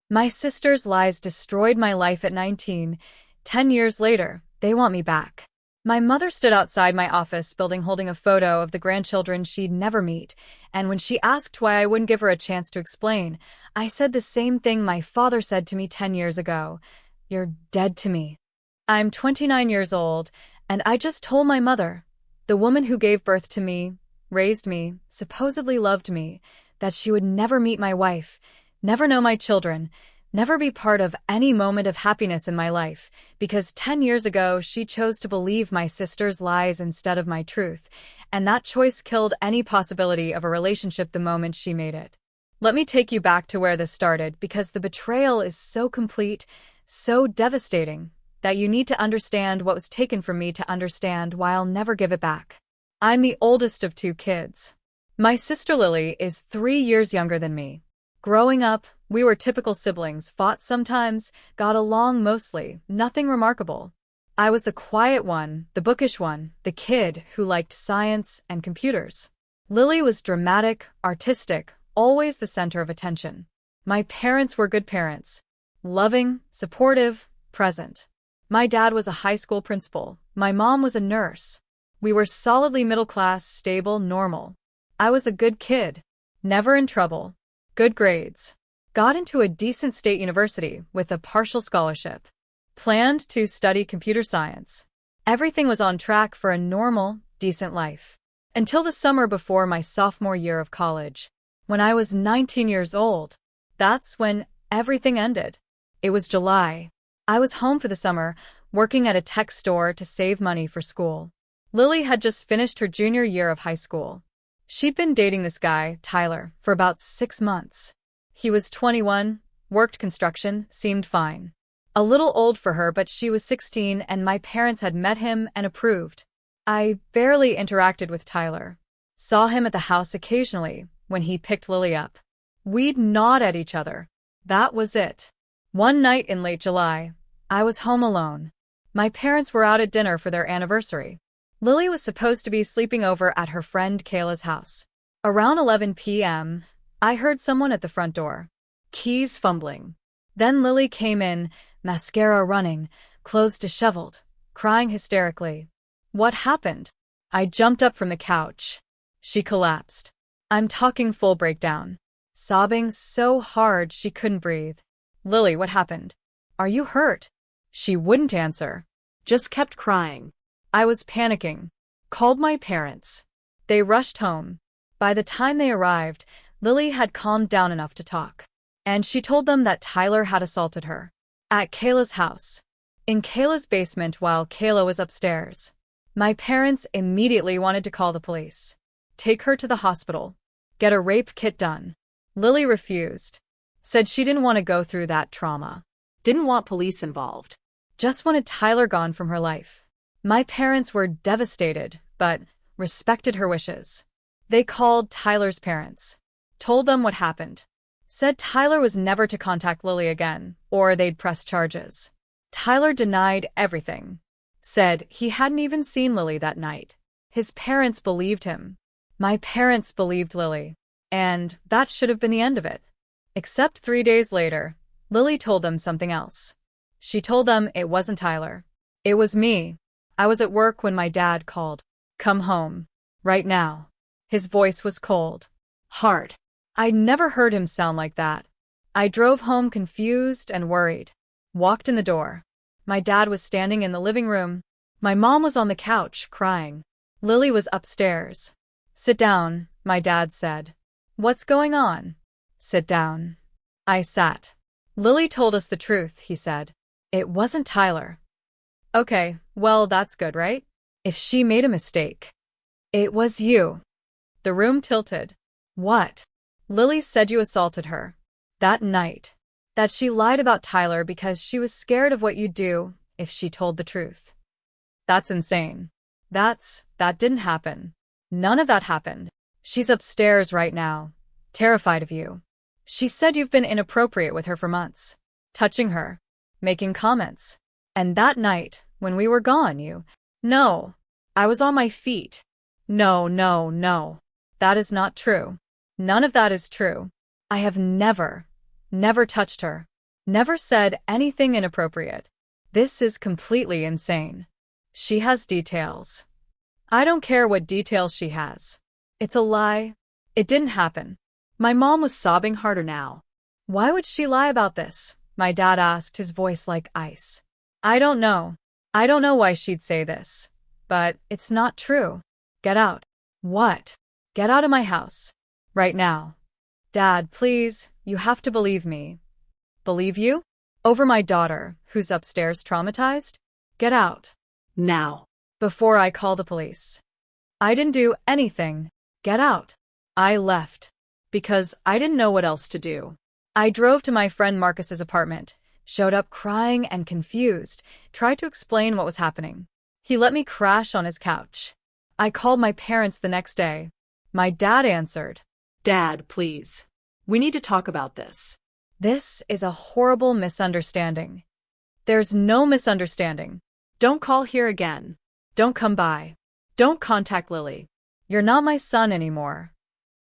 My sister's lies destroyed my life at 19. 10 years later, they want me back. My mother stood outside my office building holding a photo of the grandchildren she'd never meet, and when she asked why I wouldn't give her a chance to explain, I said the same thing my father said to me 10 years ago. You're dead to me. I'm 29 years old, and I just told my mother, the woman who gave birth to me, raised me, supposedly loved me, that she would never meet my wife, never know my children, never be part of any moment of happiness in my life, because 10 years ago she chose to believe my sister's lies instead of my truth, and that choice killed any possibility of a relationship the moment she made it. Let me take you back to where this started, because the betrayal is so complete, so devastating, that you need to understand what was taken from me to understand why I'll never give it back. I'm the oldest of two kids. My sister Lily is 3 years younger than me. Growing up, we were typical siblings, fought sometimes, got along mostly, nothing remarkable. I was the quiet one, the bookish one, the kid who liked science and computers. Lily was dramatic, artistic, always the center of attention. My parents were good parents. Loving, supportive, present. My dad was a high school principal. My mom was a nurse. We were solidly middle class, stable, normal. I was a good kid. Never in trouble. Good grades. Got into a decent state university with a partial scholarship. Planned to study computer science. Everything was on track for a normal, decent life. Until the summer before my sophomore year of college. When I was 19 years old. That's when everything ended. It was July. I was home for the summer, working at a tech store to save money for school. Lily had just finished her junior year of high school. She'd been dating this guy, Tyler, for about 6 months. He was 21, worked construction, seemed fine. A little old for her, but she was 16 and my parents had met him and approved. I barely interacted with Tyler. Saw him at the house occasionally when he picked Lily up. We'd nod at each other. That was it. One night in late July, I was home alone. My parents were out at dinner for their anniversary. Lily was supposed to be sleeping over at her friend Kayla's house. Around 11 p.m., I heard someone at the front door. Keys fumbling. Then Lily came in, mascara running, clothes disheveled, crying hysterically. What happened? I jumped up from the couch. She collapsed. I'm talking full breakdown. Sobbing so hard she couldn't breathe. Lily, what happened? Are you hurt? She wouldn't answer. Just kept crying. I was panicking. Called my parents. They rushed home. By the time they arrived, Lily had calmed down enough to talk. And she told them that Tyler had assaulted her. At Kayla's house. In Kayla's basement while Kayla was upstairs. My parents immediately wanted to call the police. Take her to the hospital. Get a rape kit done. Lily refused. Said she didn't want to go through that trauma. Didn't want police involved. Just wanted Tyler gone from her life. My parents were devastated, but respected her wishes. They called Tyler's parents. Told them what happened. Said Tyler was never to contact Lily again, or they'd press charges. Tyler denied everything. Said he hadn't even seen Lily that night. His parents believed him. My parents believed Lily. And that should have been the end of it. Except 3 days later, Lily told them something else. She told them it wasn't Tyler. It was me. I was at work when my dad called. Come home. Right now. His voice was cold. Hard. I'd never heard him sound like that. I drove home confused and worried. Walked in the door. My dad was standing in the living room. My mom was on the couch, crying. Lily was upstairs. Sit down, my dad said. What's going on? Sit down. I sat. Lily told us the truth, he said. It wasn't Tyler. Okay, well, that's good, right? If she made a mistake. It was you. The room tilted. What? Lily said you assaulted her. That night. That she lied about Tyler because she was scared of what you'd do if she told the truth. That's insane. That didn't happen. None of that happened. She's upstairs right now, terrified of you. She said you've been inappropriate with her for months, touching her, making comments. And that night, when we were gone, you... No, I was on my feet. No, no, no. That is not true. None of that is true. I have never touched her. Never said anything inappropriate. This is completely insane. She has details. I don't care what details she has. It's a lie. It didn't happen. My mom was sobbing harder now. Why would she lie about this? My dad asked, his voice like ice. I don't know. I don't know why she'd say this. But it's not true. Get out. What? Get out of my house. Right now. Dad, please, you have to believe me. Believe you? Over my daughter, who's upstairs traumatized? Get out. Now. Before I call the police. I didn't do anything. Get out. I left. Because I didn't know what else to do. I drove to my friend Marcus's apartment, showed up crying and confused, tried to explain what was happening. He let me crash on his couch. I called my parents the next day. My dad answered. Dad, please. We need to talk about this. This is a horrible misunderstanding. There's no misunderstanding. Don't call here again. Don't come by. Don't contact Lily. You're not my son anymore.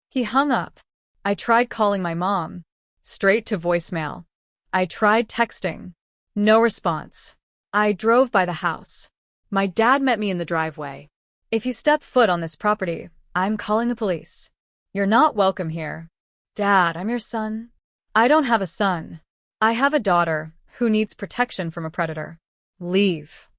He hung up. I tried calling my mom. Straight to voicemail. I tried texting. No response. I drove by the house. My dad met me in the driveway. If you step foot on this property, I'm calling the police. You're not welcome here. Dad, I'm your son. I don't have a son. I have a daughter who needs protection from a predator. Leave.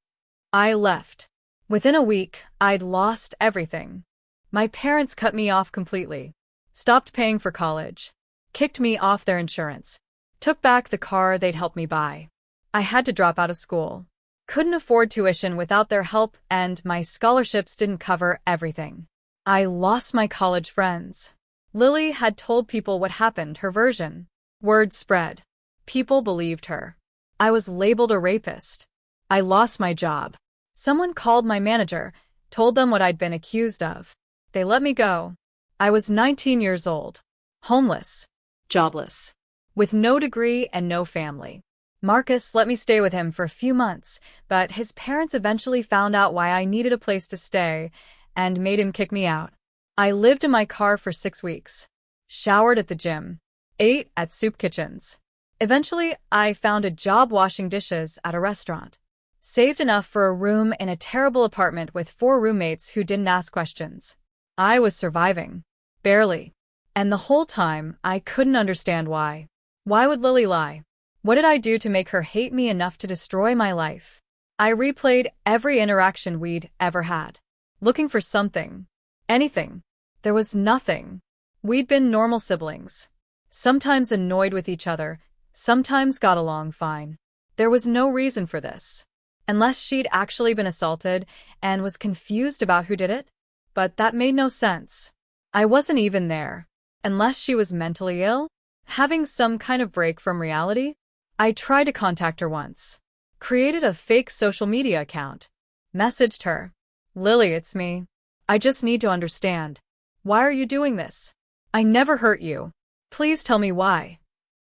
I left. Within a week, I'd lost everything. My parents cut me off completely. Stopped paying for college. Kicked me off their insurance. Took back the car they'd helped me buy. I had to drop out of school. Couldn't afford tuition without their help, and my scholarships didn't cover everything. I lost my college friends. Lily had told people what happened, her version. Word spread. People believed her. I was labeled a rapist. I lost my job. Someone called my manager, told them what I'd been accused of. They let me go. I was 19 years old. Homeless. Jobless. With no degree and no family. Marcus let me stay with him for a few months, but his parents eventually found out why I needed a place to stay and made him kick me out. I lived in my car for 6 weeks. Showered at the gym. Ate at soup kitchens. Eventually, I found a job washing dishes at a restaurant. Saved enough for a room in a terrible apartment with 4 roommates who didn't ask questions. I was surviving. Barely. And the whole time, I couldn't understand why. Why would Lily lie? What did I do to make her hate me enough to destroy my life? I replayed every interaction we'd ever had. Looking for something. Anything. There was nothing. We'd been normal siblings. Sometimes annoyed with each other, sometimes got along fine. There was no reason for this. Unless she'd actually been assaulted and was confused about who did it. But that made no sense. I wasn't even there. Unless she was mentally ill? Having some kind of break from reality? I tried to contact her once. Created a fake social media account. Messaged her. Lily, it's me. I just need to understand. Why are you doing this? I never hurt you. Please tell me why.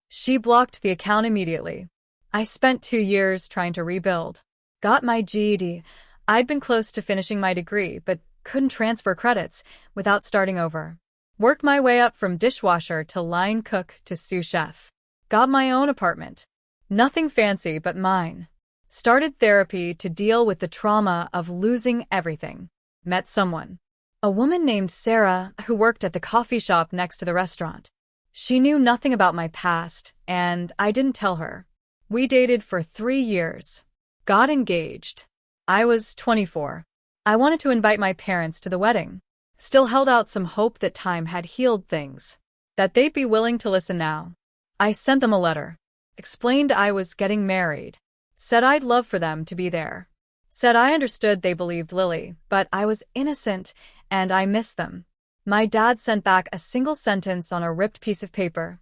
She blocked the account immediately. I spent 2 years trying to rebuild. Got my GED. I'd been close to finishing my degree, but couldn't transfer credits without starting over. Worked my way up from dishwasher to line cook to sous chef. Got my own apartment. Nothing fancy but mine. Started therapy to deal with the trauma of losing everything. Met someone. A woman named Sarah who worked at the coffee shop next to the restaurant. She knew nothing about my past, and I didn't tell her. We dated for 3 years. Got engaged. I was 24. I wanted to invite my parents to the wedding. Still held out some hope that time had healed things. That they'd be willing to listen now. I sent them a letter. Explained I was getting married. Said I'd love for them to be there. Said I understood they believed Lily, but I was innocent and I missed them. My dad sent back a single sentence on a ripped piece of paper.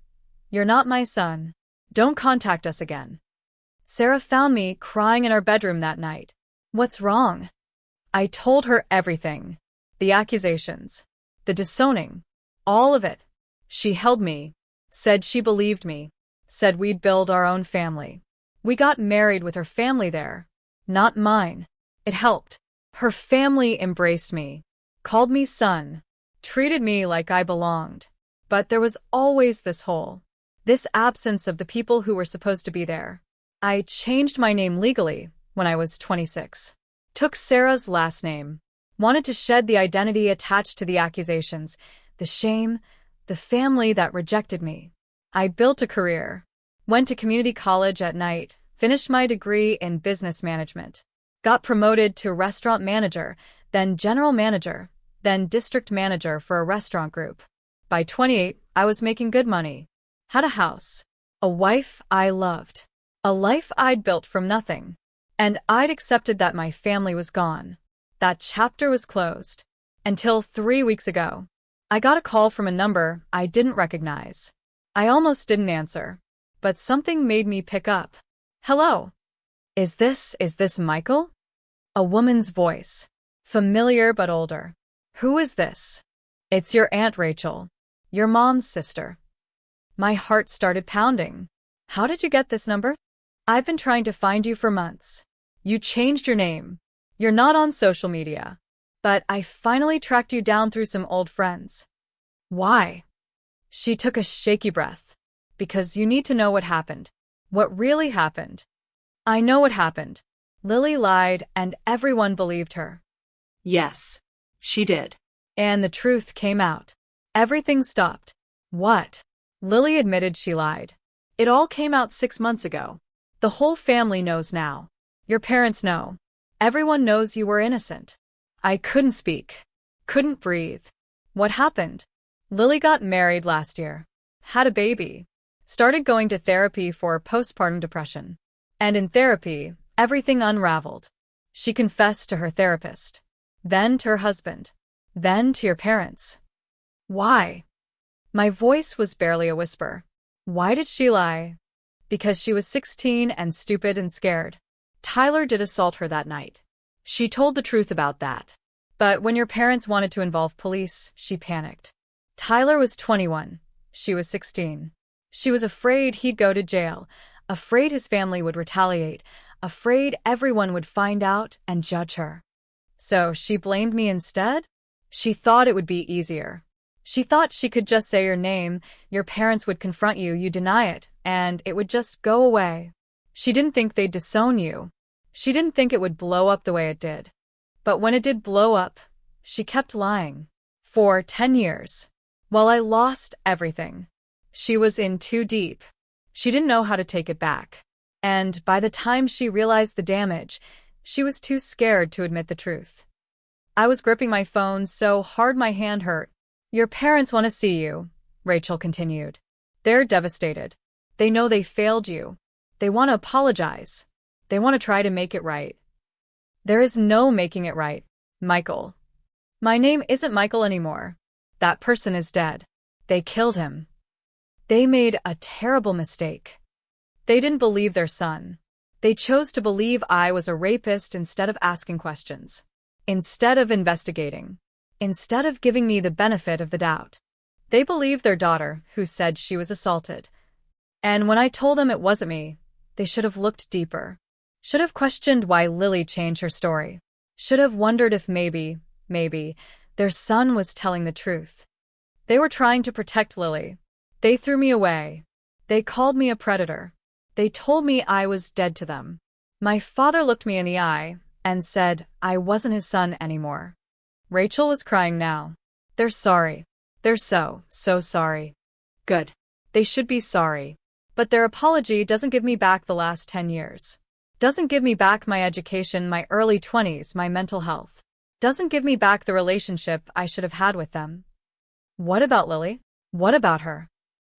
You're not my son. Don't contact us again. Sarah found me crying in our bedroom that night. What's wrong? I told her everything. The accusations. The disowning. All of it. She held me. Said she believed me. Said we'd build our own family. We got married with her family there. Not mine. It helped. Her family embraced me. Called me son. Treated me like I belonged. But there was always this hole. This absence of the people who were supposed to be there. I changed my name legally when I was 26. Took Sarah's last name. Wanted to shed the identity attached to the accusations, the shame, the family that rejected me. I built a career. Went to community college at night, finished my degree in business management. Got promoted to restaurant manager, then general manager, then district manager for a restaurant group. By 28, I was making good money. Had a house, a wife I loved, a life I'd built from nothing. And I'd accepted that my family was gone. That chapter was closed. Until 3 weeks ago. I got a call from a number I didn't recognize. I almost didn't answer, but something made me pick up. Hello? Is this Michael? A woman's voice. Familiar but older. Who is this? It's your Aunt Rachel. Your mom's sister. My heart started pounding. How did you get this number? I've been trying to find you for months. You changed your name. You're not on social media. But I finally tracked you down through some old friends. Why? She took a shaky breath. Because you need to know what happened. What really happened. I know what happened. Lily lied and everyone believed her. Yes, she did. And the truth came out. Everything stopped. What? Lily admitted she lied. It all came out 6 months ago. The whole family knows now. Your parents know. Everyone knows you were innocent. I couldn't speak. Couldn't breathe. What happened? Lily got married last year. Had a baby. Started going to therapy for postpartum depression. And in therapy, everything unraveled. She confessed to her therapist. Then to her husband. Then to your parents. Why? My voice was barely a whisper. Why did she lie? Because she was 16 and stupid and scared. Tyler did assault her that night. She told the truth about that. But when your parents wanted to involve police, she panicked. Tyler was 21. She was 16. She was afraid he'd go to jail, afraid his family would retaliate, afraid everyone would find out and judge her. So she blamed me instead? She thought it would be easier. She thought she could just say your name, your parents would confront you, you deny it, and it would just go away. She didn't think they'd disown you. She didn't think it would blow up the way it did. But when it did blow up, she kept lying. For 10 years. While I lost everything. She was in too deep. She didn't know how to take it back. And by the time she realized the damage, she was too scared to admit the truth. I was gripping my phone so hard my hand hurt. Your parents want to see you, Rachel continued. They're devastated. They know they failed you. They want to apologize. They want to try to make it right. There is no making it right, Michael. My name isn't Michael anymore. That person is dead. They killed him. They made a terrible mistake. They didn't believe their son. They chose to believe I was a rapist instead of asking questions. Instead of investigating. Instead of giving me the benefit of the doubt. They believed their daughter, who said she was assaulted. And when I told them it wasn't me, they should have looked deeper. Should have questioned why Lily changed her story. Should have wondered if maybe, their son was telling the truth. They were trying to protect Lily. They threw me away. They called me a predator. They told me I was dead to them. My father looked me in the eye and said I wasn't his son anymore. Rachel was crying now. They're sorry. They're so sorry. Good. They should be sorry. But their apology doesn't give me back the last 10 years. Doesn't give me back my education, my early 20s, my mental health. Doesn't give me back the relationship I should have had with them. What about Lily? What about her?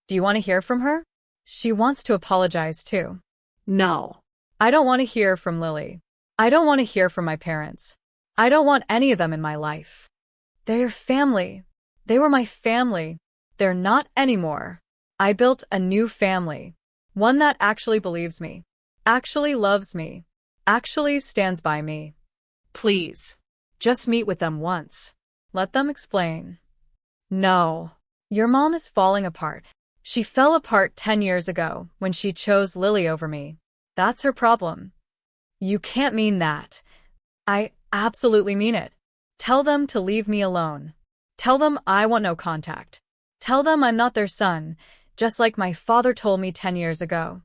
Do you want to hear from her? She wants to apologize too. No. I don't want to hear from Lily. I don't want to hear from my parents. I don't want any of them in my life. They're your family. They were my family. They're not anymore. I built a new family. One that actually believes me. Actually loves me. Actually stands by me. Please. Just meet with them once. Let them explain. No. Your mom is falling apart. She fell apart 10 years ago when she chose Lily over me. That's her problem. You can't mean that. I absolutely mean it. Tell them to leave me alone. Tell them I want no contact. Tell them I'm not their son. just like my father told me 10 years ago.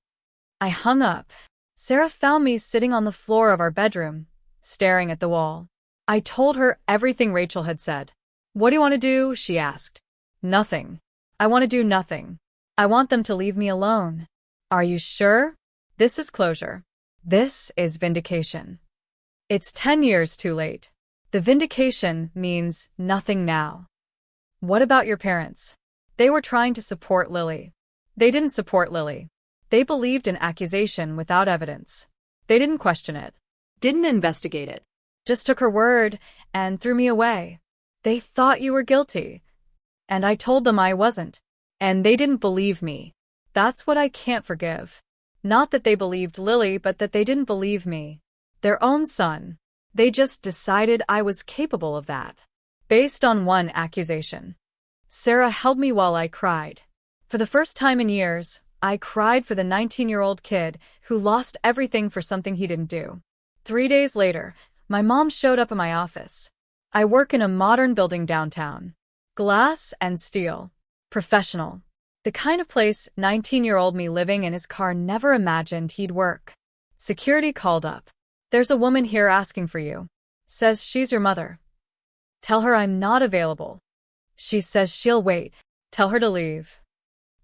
I hung up. Sarah found me sitting on the floor of our bedroom, staring at the wall. I told her everything Rachel had said. What do you want to do? She asked. Nothing. I want to do nothing. I want them to leave me alone. Are you sure? This is closure. This is vindication. It's 10 years too late. The vindication means nothing now. What about your parents? They were trying to support Lily. They didn't support Lily. They believed an accusation without evidence. They didn't question it. Didn't investigate it. Just took her word and threw me away. They thought you were guilty. And I told them I wasn't. And they didn't believe me. That's what I can't forgive. Not that they believed Lily, but that they didn't believe me. Their own son. They just decided I was capable of that. Based on one accusation. Sarah held me while I cried. For the first time in years, I cried for the 19-year-old kid who lost everything for something he didn't do. 3 days later, my mom showed up in my office. I work in a modern building downtown. Glass and steel. Professional. The kind of place 19-year-old me living in his car never imagined he'd work. Security called up. There's a woman here asking for you. Says she's your mother. Tell her I'm not available. She says she'll wait. Tell her to leave.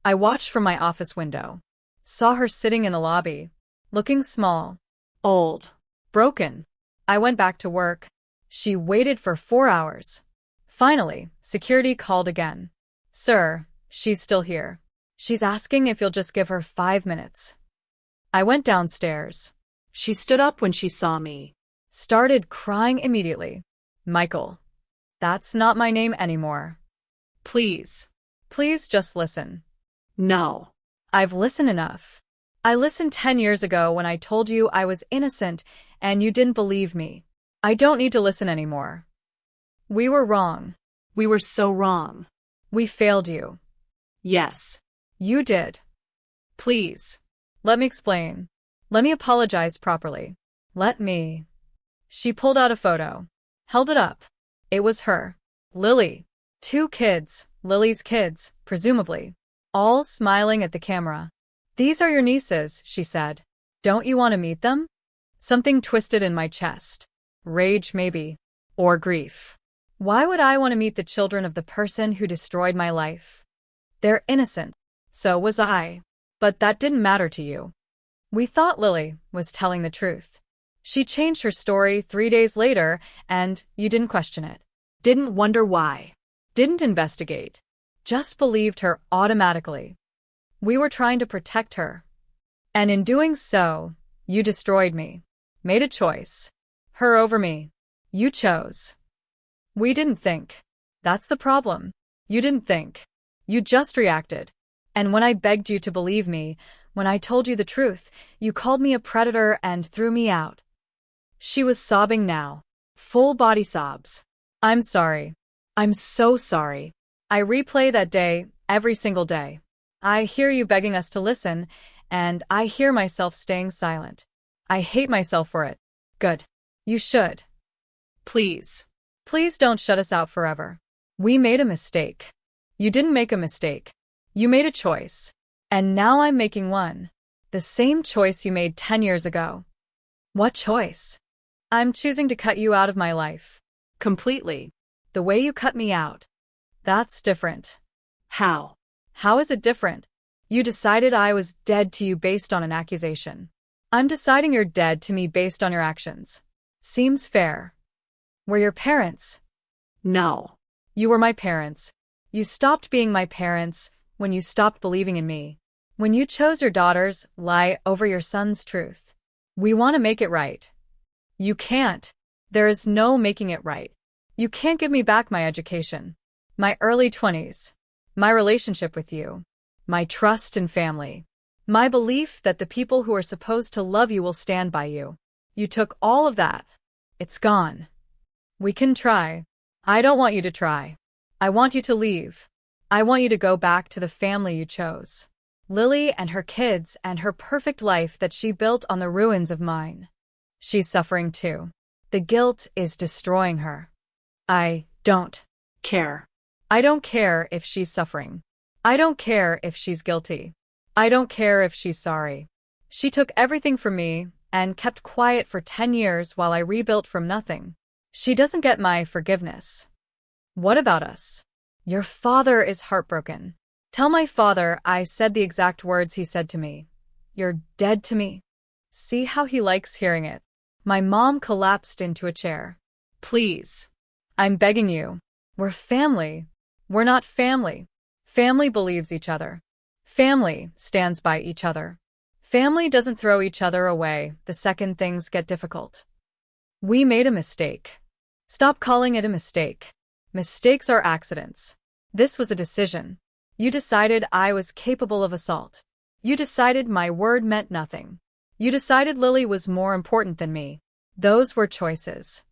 I watched from my office window. Saw her sitting in the lobby, looking small, Old. broken. I went back to work. She waited for 4 hours. Finally, security called again. Sir, she's still here. She's asking if you'll just give her 5 minutes. I went downstairs. She stood up when she saw me. Started crying immediately. Michael. That's not my name anymore. Please. Please just listen. No. I've listened enough. I listened 10 years ago when I told you I was innocent and you didn't believe me. I don't need to listen anymore. We were wrong. We were so wrong. We failed you. Yes. You did. Please. Let me explain. Let me apologize properly. Let me. She pulled out a photo. Held it up. It was her. Lily. 2 kids, Lily's kids, presumably. All smiling at the camera. These are your nieces, she said. Don't you want to meet them? Something twisted in my chest. Rage, maybe. Or grief. Why would I want to meet the children of the person who destroyed my life? They're innocent. So was I. But that didn't matter to you. We thought Lily was telling the truth. She changed her story 3 days later, and you didn't question it. Didn't wonder why. Didn't investigate. Just believed her automatically. We were trying to protect her. And in doing so, you destroyed me. Made a choice. Her over me. You chose. We didn't think. That's the problem. You didn't think. You just reacted. And when I begged you to believe me, when I told you the truth, you called me a predator and threw me out. She was sobbing now. Full body sobs. I'm sorry. I'm so sorry. I replay that day every single day. I hear you begging us to listen, and I hear myself staying silent. I hate myself for it. Good. You should. Please. Please don't shut us out forever. We made a mistake. You didn't make a mistake. You made a choice. And now I'm making one. The same choice you made 10 years ago. What choice? I'm choosing to cut you out of my life. Completely. The way you cut me out. That's different. How? How is it different? You decided I was dead to you based on an accusation. I'm deciding you're dead to me based on your actions. Seems fair. We're your parents. No. You were my parents. You stopped being my parents when you stopped believing in me. When you chose your daughter's lie over your son's truth. We want to make it right. You can't. There is no making it right. You can't give me back my education, my early 20s, my relationship with you, my trust and family, my belief that the people who are supposed to love you will stand by you. You took all of that. It's gone. We can try. I don't want you to try. I want you to leave. I want you to go back to the family you chose. Lily and her kids and her perfect life that she built on the ruins of mine. She's suffering too. The guilt is destroying her. I don't care. I don't care if she's suffering. I don't care if she's guilty. I don't care if she's sorry. She took everything from me and kept quiet for 10 years while I rebuilt from nothing. She doesn't get my forgiveness. What about us? Your father is heartbroken. Tell my father I said the exact words he said to me. You're dead to me. See how he likes hearing it. My mom collapsed into a chair. Please. I'm begging you. We're family. We're not family. Family believes each other. Family stands by each other. Family doesn't throw each other away the second things get difficult. We made a mistake. Stop calling it a mistake. Mistakes are accidents. This was a decision. You decided I was capable of assault. You decided my word meant nothing. You decided Lily was more important than me. Those were choices.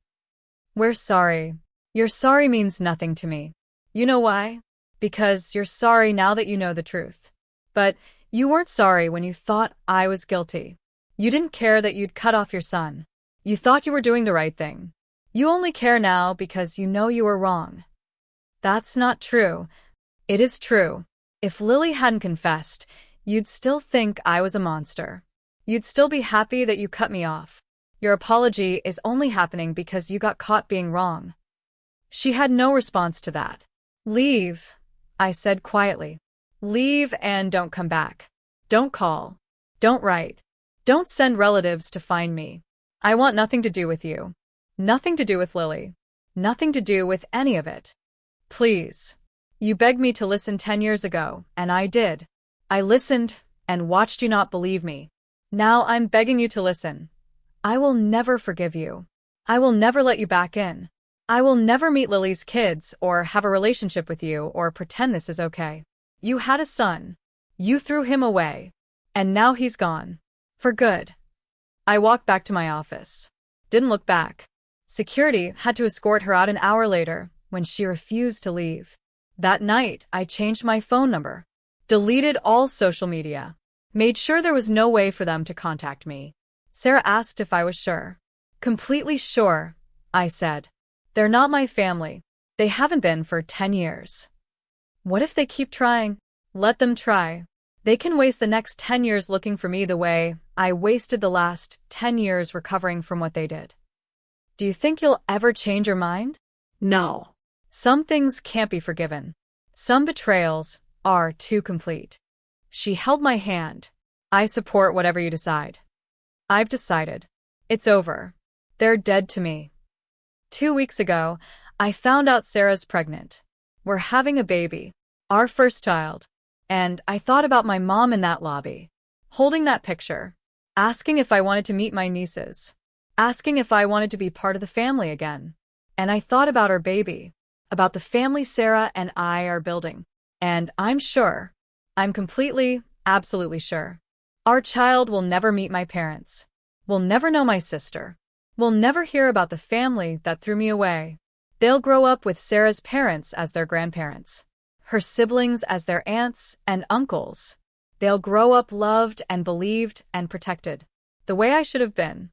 We're sorry. Your sorry means nothing to me. You know why? Because you're sorry now that you know the truth. But you weren't sorry when you thought I was guilty. You didn't care that you'd cut off your son. You thought you were doing the right thing. You only care now because you know you were wrong. That's not true. It is true. If Lily hadn't confessed, you'd still think I was a monster. You'd still be happy that you cut me off. Your apology is only happening because you got caught being wrong. She had no response to that. Leave, I said quietly. Leave and don't come back. Don't call. Don't write. Don't send relatives to find me. I want nothing to do with you. Nothing to do with Lily. Nothing to do with any of it. Please. You begged me to listen 10 years ago, and I did. I listened and watched you not believe me. Now I'm begging you to listen. I will never forgive you. I will never let you back in. I will never meet Lily's kids or have a relationship with you or pretend this is okay. You had a son. You threw him away. And now he's gone. For good. I walked back to my office. Didn't look back. Security had to escort her out an hour later when she refused to leave. That night, I changed my phone number, deleted all social media, made sure there was no way for them to contact me. Sarah asked if I was sure. Completely sure, I said. They're not my family. They haven't been for 10 years. What if they keep trying? Let them try. They can waste the next 10 years looking for me the way I wasted the last 10 years recovering from what they did. Do you think you'll ever change your mind? No. Some things can't be forgiven. Some betrayals are too complete. She held my hand. I support whatever you decide. I've decided. It's over. They're dead to me. 2 weeks ago, I found out Sarah's pregnant. We're having a baby. Our first child. And I thought about my mom in that lobby, holding that picture, asking if I wanted to meet my nieces, asking if I wanted to be part of the family again. And I thought about our baby, about the family Sarah and I are building. And I'm sure, I'm completely, absolutely sure, our child will never meet my parents, will never know my sister, will never hear about the family that threw me away. They'll grow up with Sarah's parents as their grandparents, her siblings as their aunts and uncles. They'll grow up loved and believed and protected, the way I should have been.